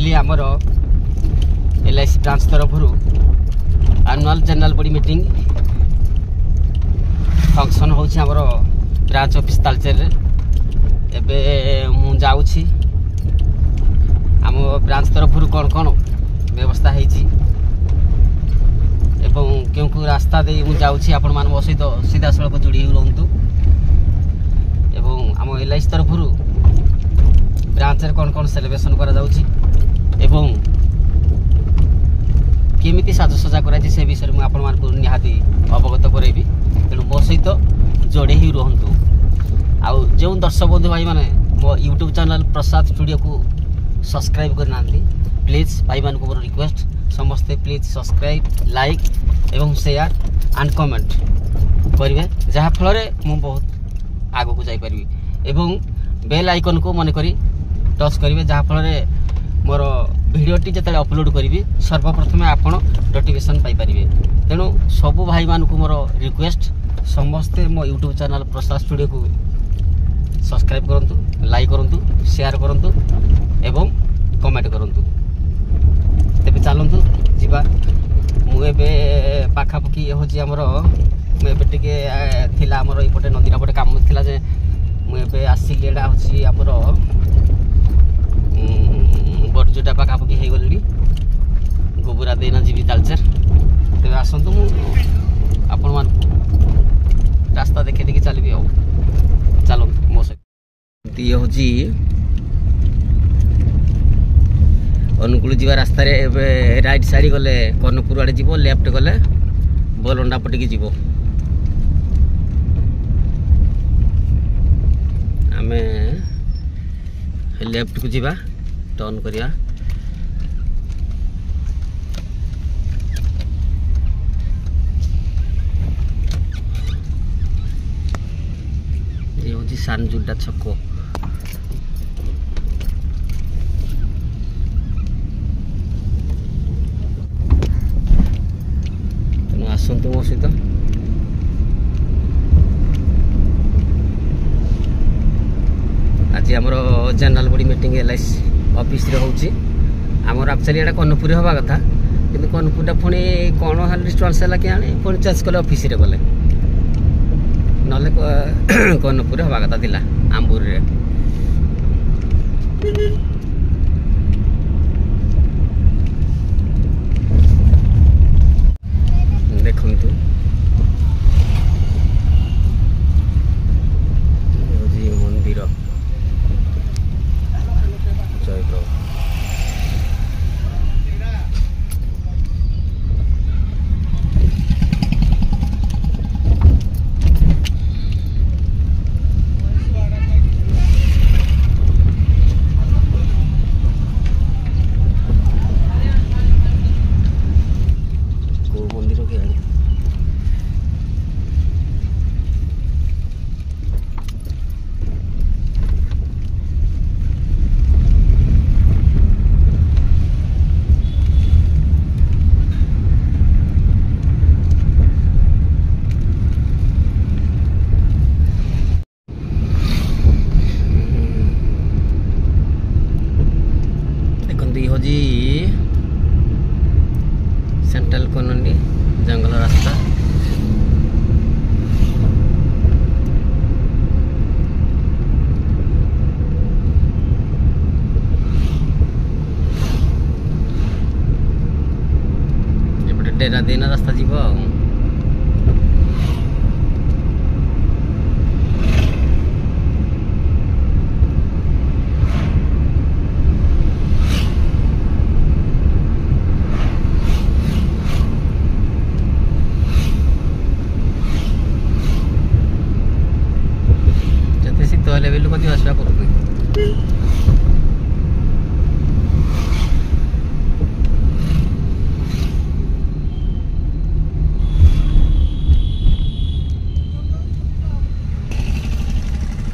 Daily आमर LIC branch तरफ annual general body meeting function होछि हमर ब्रांच ऑफिस तालचेर रे। एबे मु जाउछि आम ब्रांच तरफ कौन कौन व्यवस्था होती एवं क्यों क्यों रास्ता दे मु जाउछि आपण मान सहित सीधा सड़क जोड़ी रहतु एवं आम LIC तरफ ब्रांच रे कौन कौन सेलिब्रेशन करा जाउछि एवं केमिति साजसजा कराई से विषय में आपण मान निहाती अवगत करैबी। तेणु मो सहित जोड़े ही रहतु आउ जो दर्शक बंधु भाई माने मो यूट्यूब चैनल प्रसाद स्टूडियो को सब्सक्राइब करना प्लीज भाई मान को मोर रिक्वेस्ट समस्ते प्लीज सब्सक्राइब लाइक एवं शेयर एंड कमेंट करेंगे जहाँ फल मु बहुत आगो को जापरि एवं बेल आइकन को मन करी टच करेंगे जहाँ फल मोर भिडियोटी जिते अपलोड करी सर्वप्रथमे आपण नोटिफिकेशन पाइपर। तेणु सबू भाई मान को मोर रिक्वेस्ट समस्ते मो यूट्यूब चैनल प्रसाद स्टूडियो को सब्सक्राइब करंतु लाइक करंतु शेयर करंतु एवं कमेंट करंतु। तेबे चलंतु जीवा मु एबे पाखापाखि होची हमर मु एबे टिके थिला हमर इपटे नदीरा पटे काम थिला जे मु एबे आसी एडा होची हमर बटजुटा पाखापाखि हे गली गोबरा देना जीवी तालचेर। तेबे आसंतु मु आपण मान रास्ता देखे देखि चलबी आ चलंतु मो सहित ये होची अनुकूल जीवा रास्ता रे राइट साइड गले कर्णपुर आड़े जीवो लेफ्ट गले बलंडा पटिकी जीवो। आमे लेफ्ट को जीवा टर्न करिया ये होची सानजुड्डा छको। आसतु मो सहित आज आमर general body meeting LIC office रे होची आमर एक्चुअली एटा कर्णपुर हवा कथा किंतु कर्णपुरटा पुणी कौन हाल डिस्टर्बेंस है कि पुणी चेंज कले ऑफिस रे गले नले कर्णपुर हवा कथा थिला आंबूर रे। देखंतु मंदिर जय प्रभु। सेंट्रल कोनंडी जंगल रास्ता एपटे डेरा देना रास्ता जीव लेवल को आसवा कर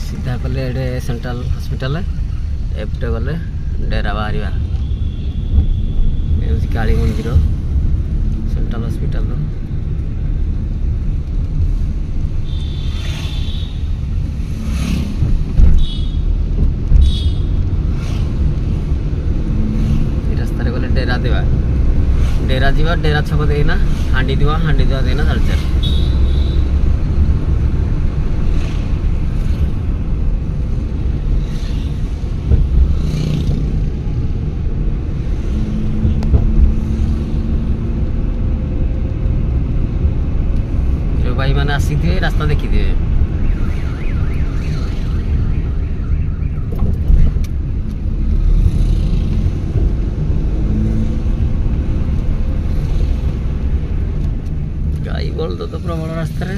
सीधा गले सेंट्रल हॉस्पिटल एपटे गले डेरा बाहर काली मंदिर सेंट्रल हॉस्पिटल डेरा जीवा डेरा छक देना हांडी दुआ देना तालचेर जो भाई मैंने आसी थे रास्ता देखी थे गाई बोल तो प्रबल रास्ता रे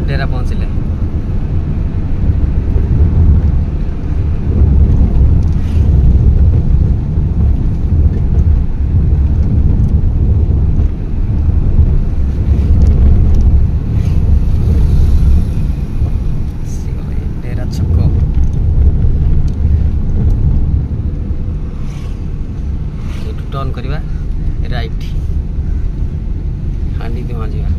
डेरा पहुंचले डेरा छक टर्न करवा राइट हांडी दिमा जीवा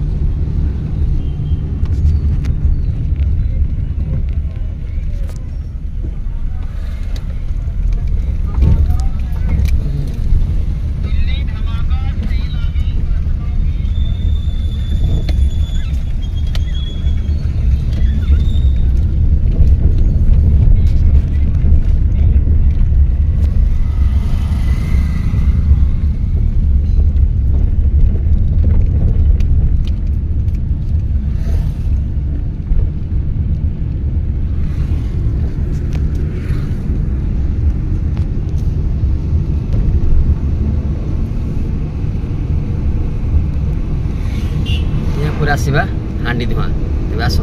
पूरा आसवा हांडी धुआ तेज आस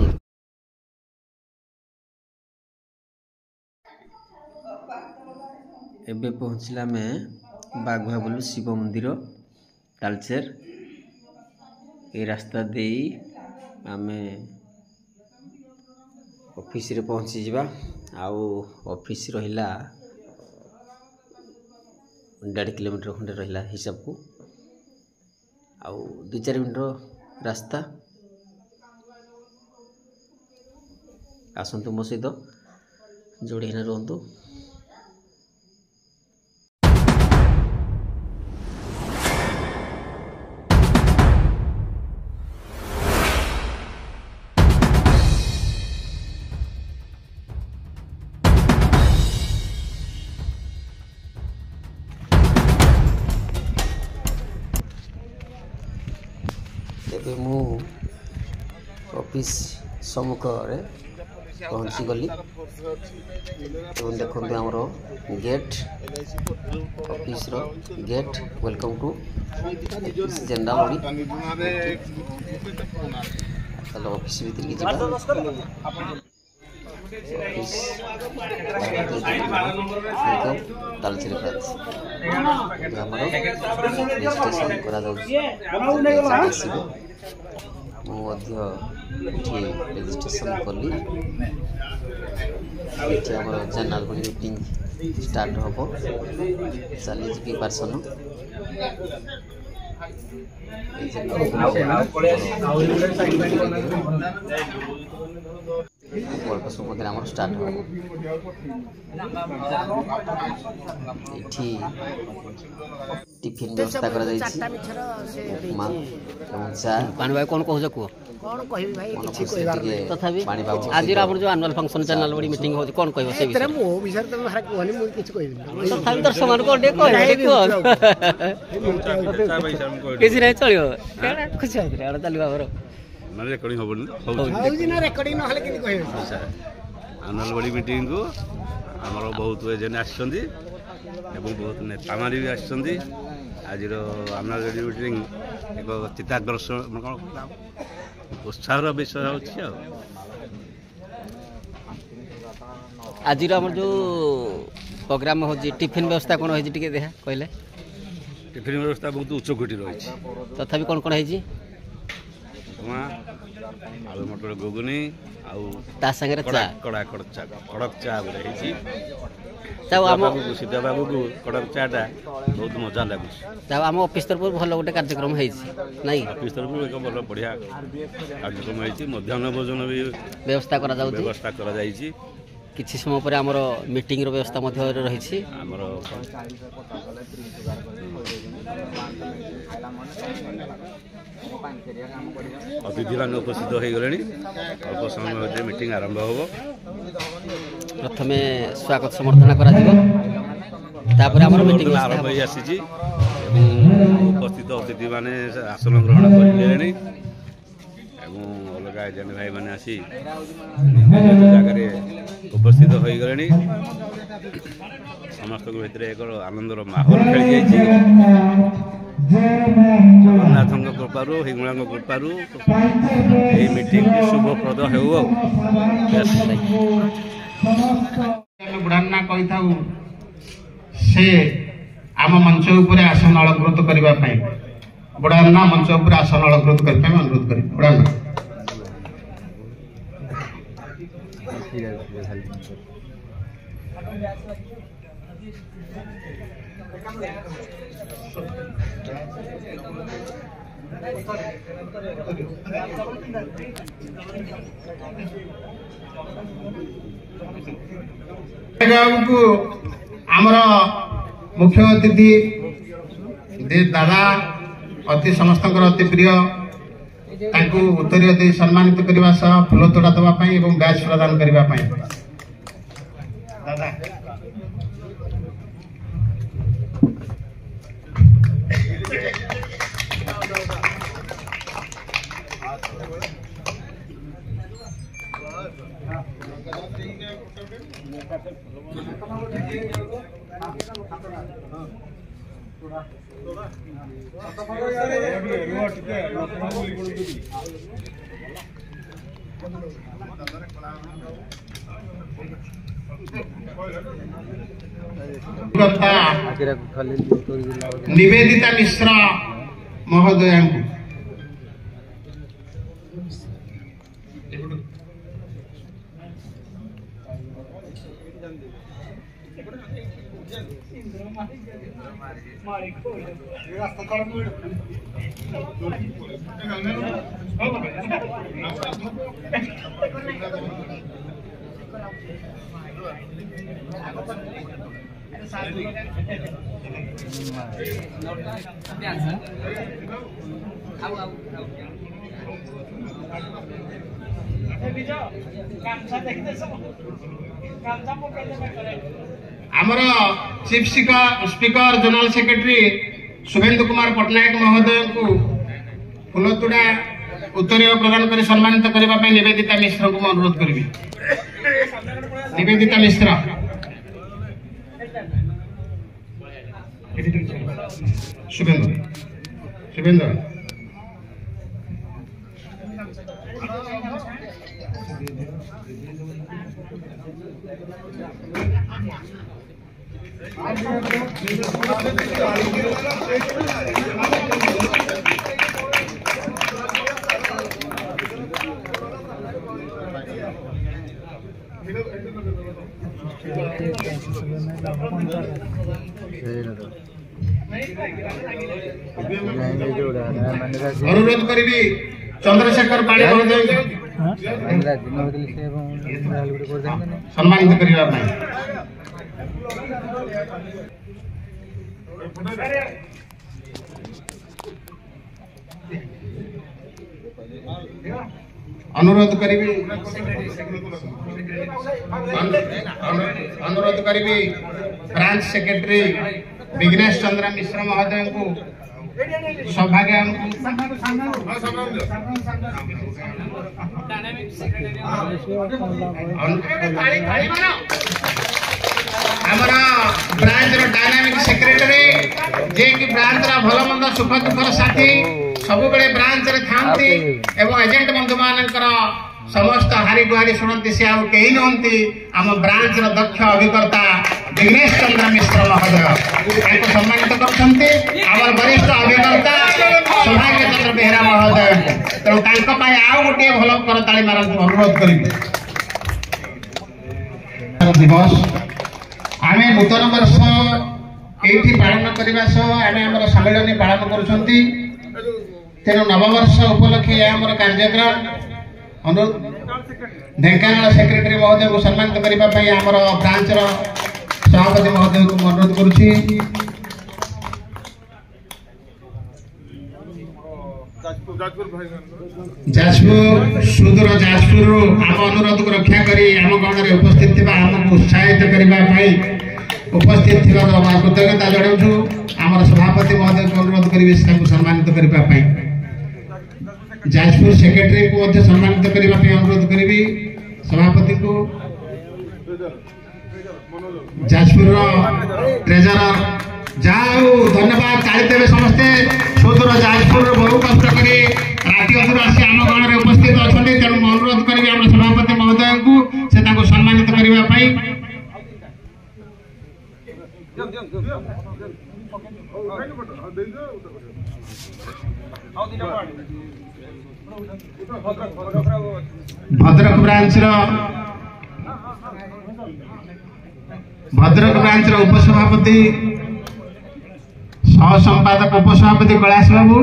एबे पहुँचला में बाघुआ बोलू शिव मंदिर तालचेर ये रास्ता दे आमे ऑफिस रे पहुँची जावा आउ ऑफिस रहिला 1.5 किलोमीटर खंडे रहिला हिसाब को आउ 2-4 मिनट रास्ता आसतु मो सहित जोड़ी रुहतु एबे मु ऑफिस सम्मुख पहुँची गली एवं देखते आमर गेट ऑफिस रो गेट वेलकम टू जेंडामड़ी ऑफिस भीतर की जावा ऑफिस तालचेर ब्रांच हमर रजिस्ट्रेशन करा जाउछि मु रजिस्ट्रेशन कली ये आम जनरल बॉडी मीटिंग स्टार्ट हम चली जी पार्सन अल्प समय आम स्टार्ट हम ये टिफिन व्यवस्था कर उपमा एवं चा पानी भाई कौन कहूँ कह कौन कहि भाई किछि कहबार तथापि आज आपण जो एनुअल फंक्शन चैनल बडी मीटिंग हो कौन कहबो से विषय मो विषय त हर कहनी मु किछि कहबी तथापि दर्शक को डे कह किछि नै चलियो केडा खुशी होतरे आडा चलिबा बरो ना रेकॉर्डिंग होबनी होउजी ना रेकॉर्डिंग न हले किनि कहबे एनुअल बडी मीटिंग को हमर बहुत एजेंट आछंदी एवं बहुत नेता मारी भी आछंदी आज आनुआल रेडियो मीटिंग एक चित्ताकर्षण कौन उत्साह विषय होची आज जो प्रोग्राम हो टिफिन व्यवस्था कौन हो देखा कहले टिफिन व्यवस्था बहुत उच्च कोटि रही तथापि कौन कौन है आलू मटर गुगुनी सागर चा कड़क चा गुड़ा सीता बाबू को कड़क चाटा बहुत मजा लगुच आम ऑफिस तरफ भल गोटे कार्यक्रम नहीं ऑफिस तरफ एक भल बढ़िया कार्यक्रम है मध्याह्न भोजन भी व्यवस्था करा जायछि किछि समय पर आमर मीटिंग रो व्यवस्था मध्य रही आमर अतिथि मान उपस्थित हो गले अल्प समय मध्य मीटिंग आरंभ हो प्रथमे स्वागत समर्थना करा तापर आमर मीटिंग आरंभ हो आसी उपस्थित अतिथि माने आसन ग्रहण कर अलग एजेंट भाई मैंने आसी जगह उपस्थित हो गले समस्त भितर एक आनंदर माहौल खेली जाइए जगन्नाथ कृपारू हिंगुला कृपारू ये मीटिंग शुभप्रद हो बुढ़ाना कही से आम मंच उपर आसन अलंकृत करने बुढ़ाना मंच उपर आसन अलंकृत करने अनुरोध कर बुढ़ाना को आमर मुख्य अतिथि दादा अति समस्त अति प्रिय उत्तरीय दे सम्मानित करने फूल तोड़ा देवाई और बैच प्रदान करने दादा निवेदिता मिश्रा महोदय आमर chief speaker general secretary Shubhendu Kumar Pattanaik महोदय को फूलतोड़ा उत्तरीय प्रदान कर सम्मानित करने निवेदिता मिश्र को अनुरोध करी निवेदिता मिश्र शुभेन्दु अनुरोध करी चंद्रशेखर पाणी सम्मानित करने अनुरोध करी ब्रांच सेक्रेटरी विघ्नेश चंद्र मिश्र महोदय को सौभाग्य हमारा ब्रांच डायनामिक सेक्रेटरी जे कि ब्रांच भल मंद सुख दुखर साथी सब ब्रांच रे थांती एवं एजेंट बंधु मानकर समस्त हारी गुहारी शुणती से आउ कहीं नहंती आम ब्रांच रो दक्ष अभिकर्ता दिनेश चंद्र मिश्र महोदय सम्मानित करछंती आम वरिष्ठ अभिकर्ता सौभाग्य चंद्र बेहरा महोदय तेणु आउ गोटे भल करताली मारंतु अनुरोध करिबी। दिवस आम नूतन वर्ष ये पालन करने आम आम सम्मिलन पालन करुँच तेणु नववर्ष उपलक्षे आम कार्यक्रम अनुरोध ढेंकानाल सेक्रेटरी महोदय को सम्मानित करने आमर ब्रांच सभापति महोदय को अनुरोध करुँची। जाजपुर सुदूर जाजपुर आम अनुरोध को रक्षा करी आम गण में उपस्थित थी आमको उत्साहित करने उपस्थित थी कृतज्ञता जनाऊँ आम सभापति महोदय को अनुरोध करी सम्मानित करने जाजपुर सेक्रेटरी को सम्मानित करने अनुरोध करी सभापति को जाजपुर ट्रेजरर जाओ धन्यवाद ताली देवे समस्ते सुदूर जाजपुर बहु कष्ट करी राति अधूर आसी आम गण में उपस्थित अच्छा तेणु अनुरोध करी आम सभापति महोदय को से सम्मानित करने भद्रक ब्रांच उपसभापति सह संपादक उपसभापति कैलाश बाबू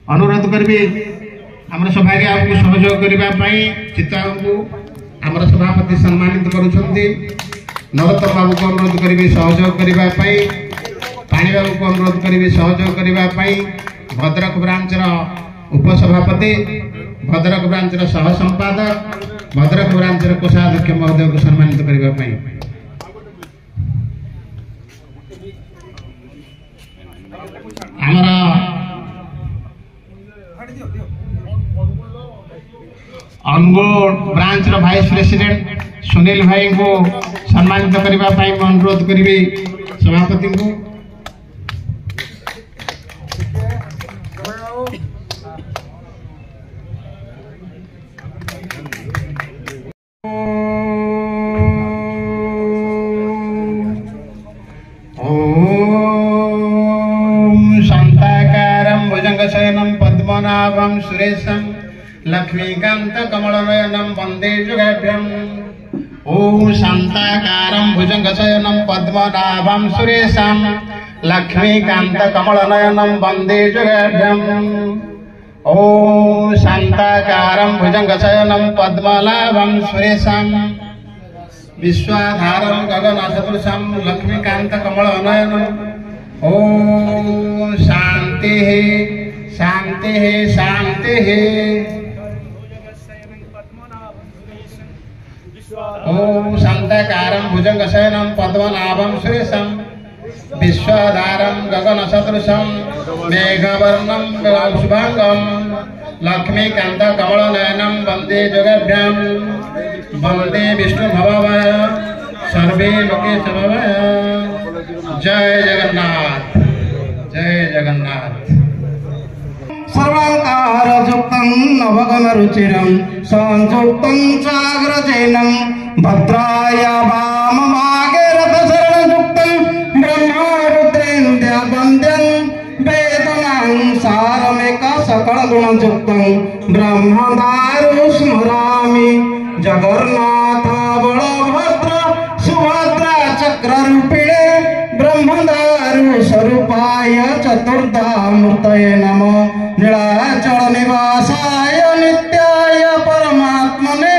अनुरोध करी आम सौभाग्य आपको सहयोग करने चित्ता को आम सभापति सम्मानित करुँच नरोत्तम बाबू को अनुरोध करी सहयोग करने पाणी बाबू को अनुरोध करी सहयोग करने भद्रक ब्रांच उपसभापति भद्रक ब्रांच सह संपादक भद्रक ब्रांच कोषाध्यक्ष महोदय को सम्मानित करने अनुगोल ब्रांच वाइस प्रेसिडेंट सुनील भाई को सम्मानित करने अनुरोध करी सभापति को शांताकारं भुजंगशयनं पद्मनाभं सुरेशं लक्ष्मीकांत कमलनयनं वंदे जुगाभ्यम्। ओम शांताकारं भुजंगशयनं पद्मनाभं सुरेशं लक्ष्मीकांत कमलनयनं वंदे जुगाभ्यम्। ओम शांताकारं भुजंगशयनं पद्मनाभं सुरेशं विश्वाधारं गगनसदृशं लक्ष्मीकांत कमलनयनं। ओम शांति शांति शांति। ओम शांताकारं भुजंगशयनं पद्मनाभं सुरेशं विश्वाधारं गगनसदृशं मेघवर्णं शुभांगं लक्ष्मीकांत कमलनयनं वंदे जुगाभ्याम्। वंदे विष्णु भवाय सर्वे लोके भवाय। जय जगन्नाथ जय जगन्नाथ। सर्वांकारयुक्तं नवगणरुचिरं संयुक्तं चाग्रजेनं भद्राय वामभागे रथशरणयुक्तं ब्रह्मरुद्रेन्द्रवन्द्यं वेदनां सारमेक सकलगुणयुक्तं ब्रह्मदारु स्मरामि जगन्नाथ बलभद्र सुभद्रा चक्ररूपिणे ब्रह्मदारु स्वरूपाय चतुर्धामूर्तये नमः। नीलाचल निवासाय नित्याय परमात्मने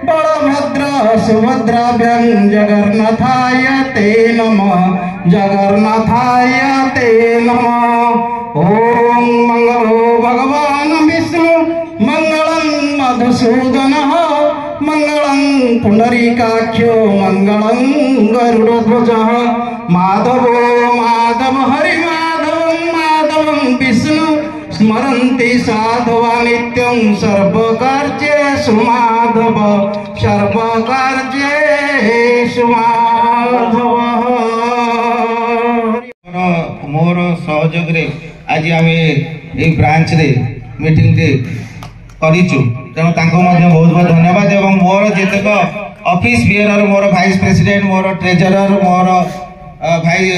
बलभद्र सुभद्राभ्यां जगन्नाथाय ते नमः जगन्नाथाय ते नमः। ओम मंगलो भगवान विष्णु मंगलं मधुसूदनः मंगलं पुंडरीकाक्षो मंगलं गरुडध्वजः। माधवो माधव हरि माधवं विष्णु स्मरन्ति साधवा नित्यं सर्वकार्येषु माधव सर्वकार्येषु माधव। मोर सहयोग रे आज आम ये ब्रांच रे मीटिंग रे करिचु तेणु तांको मध्य बहुत बहुत धन्यवाद एवं मोर जेतक ऑफिस बियरर मोर वाइस प्रेसिडेंट मोर ट्रेजरर मोर भाई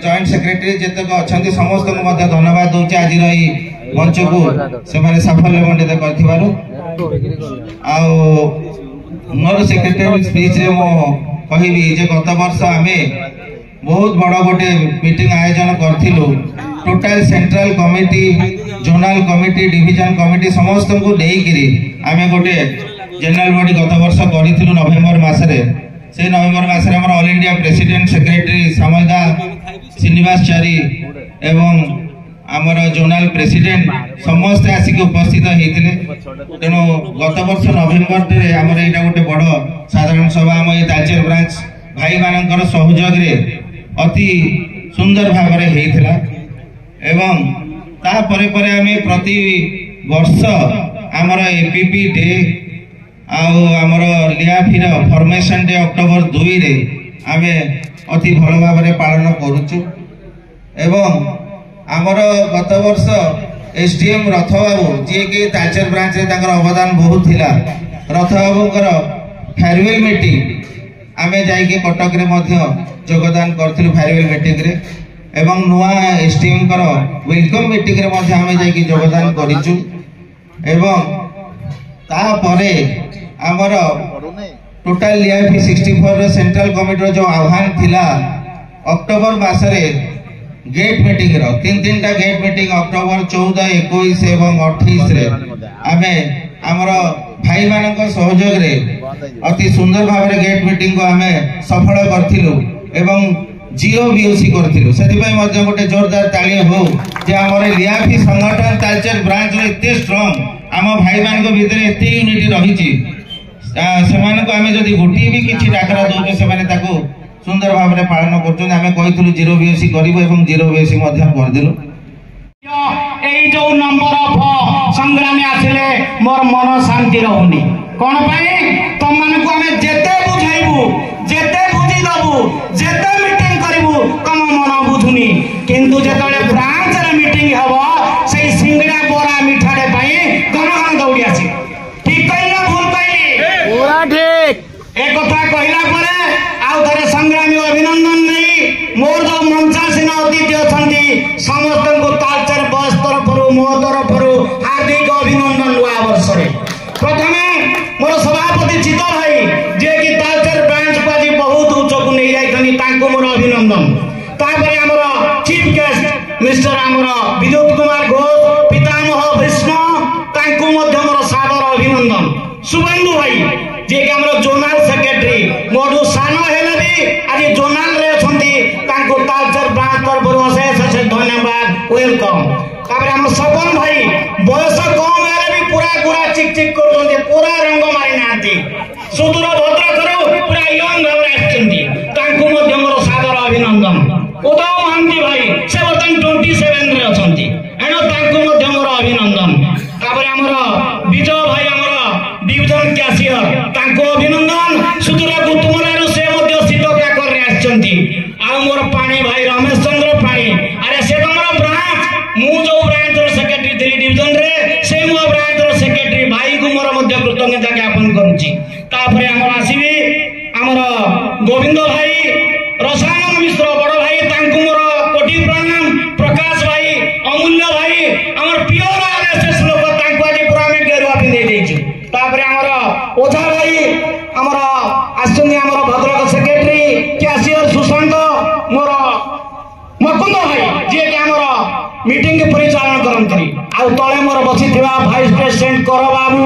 जॉइंट सेक्रेटरी जेतक अच्छा समस्त को मध्य धन्यवाद दूचे आज मंच को से साफल्य मंडित कर मोर सेक्रेटरी स्पीच रे मो कहबी जे गत वर्ष आम बहुत बड़ गोटे मीटिंग आयोजन करथिलु total central committee zonal committee division committee समस्त को देकरी आम गोटे जनरल बॉडी गत वर्ष करूँ नवेम्बर मसरे से नवेम्बर मसरे आम ऑल इंडिया प्रेसिडेंट सेक्रेटरी सामयदा श्रीनिवासचारी एवं आमर जोनल प्रेसिडेंट समस्त आसिक उपस्थित होते तेणु गत वर्ष नवेम्बर आमर यहाँ गोटे बड़ साधारण सभा आम ये तालचेर ब्रांच भाई मानकर सहयोग रे अति सुंदर भाव होता एवं तापर आम प्रति वर्ष आमर एपीपी डे आमर लियाफिर फॉर्मेशन डे अक्टोबर 2 रे आम अति भल भाव पालन करुचु एवं आमर गत वर्ष एसडीएम रथ बाबू जी कि तालचेर ब्रांच रे तांकर अवदान बहुत थिला रथ बाबूकर फेयरवेल मीटिंग आम जाइए कटक रे मध्य योगदान करथिलु फेयरवेल मीटिंग रे एवं नुआ एसडीएम कर वेलकम मीटिंग रे मध्य आम जाइए योगदान करिचु एवं तापरे आमर टोटल लियाफी 64 रे सेंट्रल कमिटी जो आह्वान थिला अक्टोबर मासरे गेट मीटिंग रो तीन टा गेट मीटिंग अक्टोबर 14, 21 एवं 28 रे आमे हमर भाई मानक सहयोग रे अति सुंदर भाव रे गेट मीटिंग को आमे सफल करथिलु एवं जियो बीओसी करथिलु सेति पय मध्ये गोटे जोरदार ताली हो जे हमर लियाफी संगठन तालचेर ब्रांच रे एते स्ट्रांग आम भाई मानक भीतर एते यूनिटी रहिछि सेमानक आमे जदी गोटी भी किछि डाकरा दोचे सेमाने ताको सुंदर भाव में पालन कर जीरो बीएससी करूँ और जीरो बीएससी करदेलु जो नंबर ऑफ संग्राम आसिले मोर मन शांति रहूनी कौन तुम मानक आम जेते बुझाइबू जेते बुझीदबू जेते मीटिंग करू तुम मन बुझुनी किंतु जेतले ब्रांच रे मीटिंग हबो से सिंगड़ा बोरा मिठाड़े घन घन दौड़ी आसी ठीक कहला भूल कहली पूरा ठीक एक कथा कहला परे आउ थरे संग्रामी अभिनंदन नहीं मोर जो मंचासीन अतिथि अच्छा समस्त को तालचेर बस तरफ मो तरफ हार्दिक अभिनंदन नुआ वर्ष प्रथम मोर सभापति चित्त भाई जे कि तालचेर ब्रांच को आज बहुत उच्च को नहीं जाइछनी मोर अभिनंदन तापर हमर चीफ गेस्ट मिस्टर हमर विद्युत कुमार घोष पितामह विष्णु तांको मध्य मोर सादर अभिनंदन शुभेन्दु भाई जे कि हमर जोनल सेक्रेटरी मोडू सानो हेले भी आज जोनल रे छंती तांको तालचेर ब्रांच तरफ अशेष धन्यवाद वेलकम तापर हम सपन भाई बयस कम हेले भी पूरा पूरा चिक चिक करछंती पूरा रंग मारि नांती सुदूर भद्र करू पूरा यंग भाव आछंती तांको मध्य मोर सादर अभिनंदन उदय महांती भाई से बर्तन 27 रे अछंती एनो तांको मध्य मोर अभिनंदन तापर हमर विजय भाई हमर डिविजन कैशियर तांको अभिनंदन सुदूर गुतमलारू से मध्य शीत काकर रे आछंती आ मोर पानी भाई रमेश चंद्र पानी अरे से हमर ब्रांच मु जो ब्रांच रो सेक्रेटरी दिल्ली डिविजन रे से मो ब्रांच रो सेक्रेटरी भाई को मोर मध्य कृतज्ञता ज्ञापन करूची तापरे हमर आसीबी हमर गोविंद भाई रसायन मिश्र बड़ भाई तांको मोर कोटि प्रणाम प्रकाश भाई अमूल्य भाई हमर पियोर आरएसएस लोक तांको आज पूरा में गेरुआ पिने देछु तापरे हमर ओझा भाई हमर आछनी हमर भद्रक सेक्रेटरी कैशियर सुशांत मोर मकुंद भाई जे कि हमर मीटिंग के परिचालन करंतरी आ तळे मोर बसी थिबा वाइस प्रेसिडेंट कर बाबू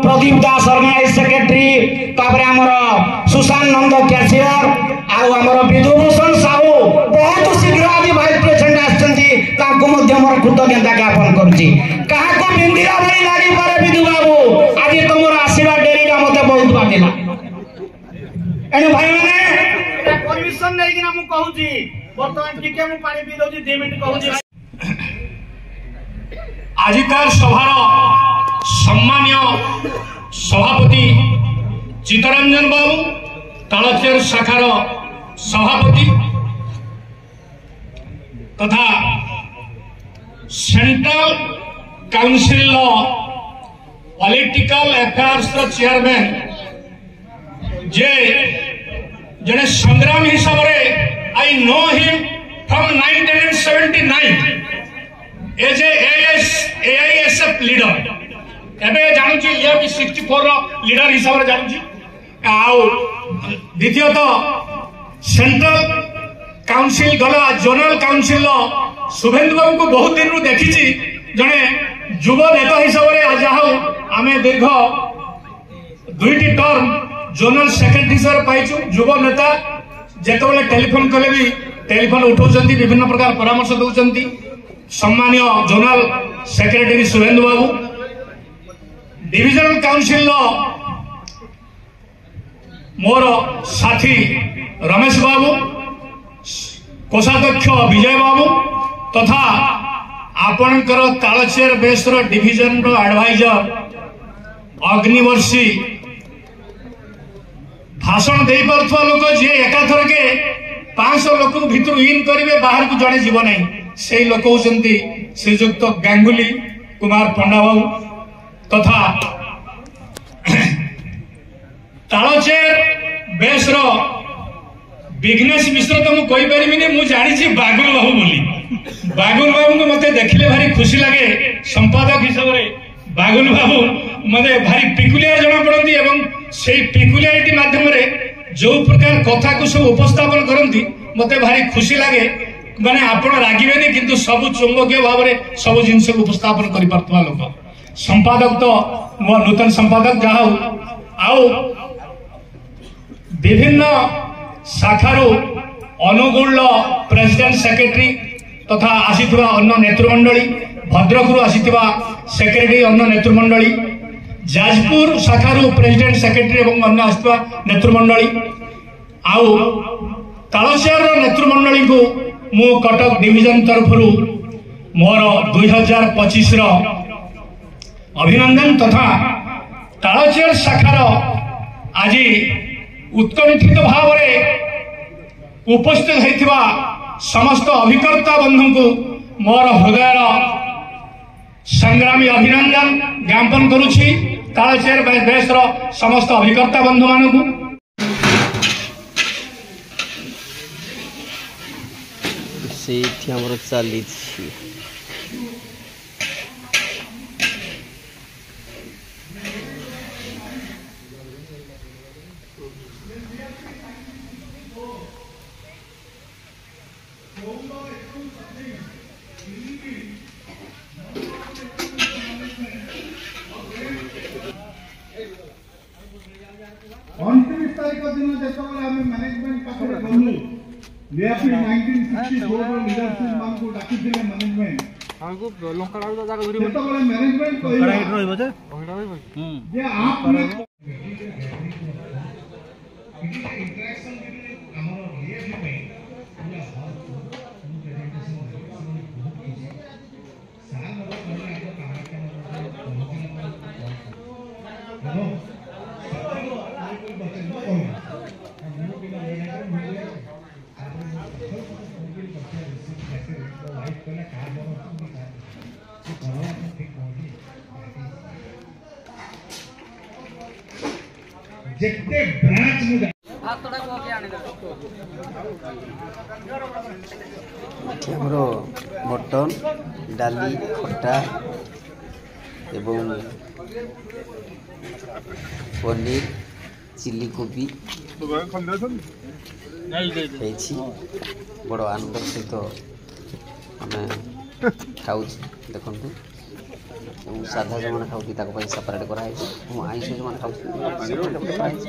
प्रदीप दास ऑर्गेनाइज सेक्रेटरी तापरे हमर सुशांत नंद कैशियर आ हमर विधुभूषण साहू बहुत शीघ्र आज वाइस प्रेसिडेंट आछंती ताको मध्य मोर कृतज्ञता ज्ञापन करूची कहा को बिंदिरा भरी लागी पर विधु बाबू आज तुमर आशीर्वाद डेरी मते बहुत बाटिला एनु भाई माने परमिशन नै कि ना मु कहूची वर्तमान टिके मु पानी पी दोची 2 मिनिट कहूची आजिकार सभार सम्मान्य सभापति चित्तरंजन बाबू तालचेर शाखार सभापति तथा central council political affairs chairman जे जने संग्राम हिसाब रे I know him from 1979 as AISF leader एबे जानू छी ये 64 रो लीडर हिसाब रे जानू छी आउ द्वितीय तो सेंट्रल काउंसिल गला जोनल काउंसिल शुभेंदु बाबू को बहुत दिन रु देखी छी जने युवा नेता हिसाब रे आज आमे दीर्घ 2टी टर्म जोनल सेक्रेटरी सर पाइछु युवा नेता जेतबेले टेलीफोन कले भी टेलीफोन उठाउछंती विभिन्न प्रकार परामर्श दउछंती सम्मानीय जोनल सेक्रेटरी शुभेंदु बाबू डिविजनल काउंसिल मोर साथी रमेश बाबू कोषाध्यक्ष विजय बाबू तथा आपणकर तालचेर बेस्र डिविजन रो एडवाइजर अग्निवर्षी भाषण दे पारुवा लोक जे एकाथर के 500 लोक भितर इन करेंगे बाहर को जड़े जीव ना से लोक होती श्रीजुक्त गांगुली कुमार पंडा बाबू तथा तालचेर बेस्र विघ्नेश मिश्र तो मुझे पारिनी मुझे जानी बागुल बाबू बोली बागुल बाबू को मत देखले भारी खुशी लगे संपादक हिसाब से बागुल बाबू मत भारी पिकुलियर जना पड़ती एवं से पिकुलियरिटी माध्यम जो प्रकार कथा को सब उपस्थापन करती मत भारी खुशी लगे माने आपण रागिबेनी किंतु सब चुंबकीय भाव में सब जिनस को उपस्थापन कर पारथवा लोक संपादक तो मो नूतन संपादक जहा आउ विभिन्न शाखारू अनुगुल प्रेसिडेंट सेक्रेटरी तथा आसीथिबा अन्य नेतृमंडली भद्रकरू आसीथिबा सेक्रेटरी अन्य नेतृमंडली जाजपुर शाखारू प्रेसिडेंट सेक्रेटरी एवं अन्य आसीथिबा नेतृमंडली आउ तालचेर नेतृमंडली को मु कटक डिविजन तरफ मोर 2025 अभिनंदन तथा तालचेर शाखार आज उत्कंठित भाव में उपस्थित होइथिबा समस्त अभिकर्ता बंधु को मोर हृदय संग्रामी अभिनंदन ज्ञापन करुछि तालचेर बेस्र समस्त अभिकर्ता बंधु मानकु ସେଇଠି ଆମର ଚାଲିଛି उनतीस तारीख दिन जो मैनेजमेंट पाखे गलु लियापी 1964 लीडरशिप मान को डाकी दिले मैनेजमेंट हमको लंका डाल जागा धरि तो मैनेजमेंट कहिला रहइबो जे आप इंटरेक्शन हमर लिएबी में पूरा हॉल प्रेजेंटेशन साल में कहले आपको काम जेते ब्रांच में ଆମର ମଟନ ଡାଲି ଖଟା ଏବଂ ପନିର ଚିଲି କୋବି ହେଇଛି ବଡ଼ ଆନନ୍ଦର ସହିତ ଆମେ ଖାଉଛୁ ଦେଖନ୍ତୁ ଏବଂ ସାଧା ଯେଉଁମାନେ ଖାଉଛନ୍ତି ତାଙ୍କ ପାଇଁ ସେପାରେଟ୍ କରାହେଇଛି ଏବଂ ଆଇଁଷ ଯେଉଁମାନେ ଖାଉଛନ୍ତି ମଟନ ବ୍ୟବସ୍ଥା ହେଇଛି